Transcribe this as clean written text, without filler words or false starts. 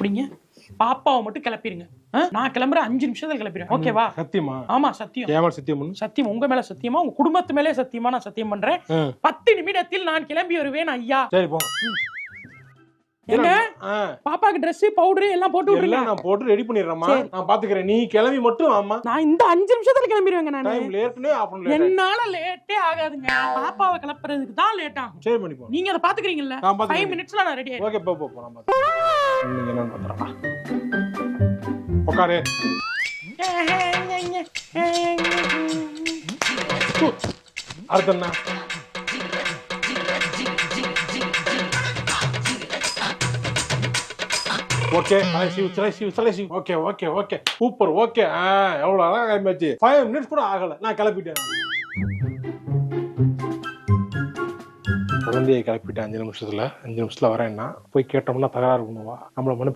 எப்படிங்க பாப்பாவை மட்டும் கிளப்பிடுங்க. நான் கிளம்புறேன் 5 நிமிஷத்துல கிளப்பிடுறேன். ஓகேவா? சத்தியமா? ஆமா சத்தியம். ஏமா சத்தியம்? சத்தியம். உங்க மேல சத்தியமா, உங்க குடும்பத்து மேலே சத்தியமா நான் சத்தியம் பண்றேன். 10 நிமிடத்தில் நான் கிளம்பி வருவேன் ஐயா. சரி போங்க. எங்க பாப்பாக்கு Dress பவுடர் எல்லாம் போட்டு விடுறீங்க. நான் போட்டு ரெடி பண்ணிடுறேம்மா. நான் பாத்துக்கிறேன். நீ கிளம்பி மட்டும் ஆமா. நான் இந்த 5 நிமிஷத்துல கிளம்பிடுவேங்க. நான் டைம் லேட்னே ஆபன் லேட். என்னால லேட்டே ஆகாதுங்க. பாப்பாவை கிளப்புறதுக்கு தான் லேட் ஆகும். சரி பண்ணி போ. நீங்க அத பாத்துக்கிறீங்கல்ல? 5 மினிட்ஸ்ல நான் ரெடி ஆயிடுவேன். ஓகே போ நான் பாத்துக்கிறேன். நீங்க என்ன பண்றா? உட்காரு. அடுத்து என்ன? ஓகே சலைசி ஓகே சூப்பர் ஓகே. எவ்வளவு அழகா கிளம்பியாச்சு. 5 மினிட்ஸ் கூட ஆகல, நான் கிளப்பிட்டேன். குழந்தையை கிளப்பிட்டேன் 5 நிமிஷத்துல. 5 நிமிஷத்துல வரேன்னா போய் கேட்டோம்னா தகராறு பண்ணுவா. நம்மள மனு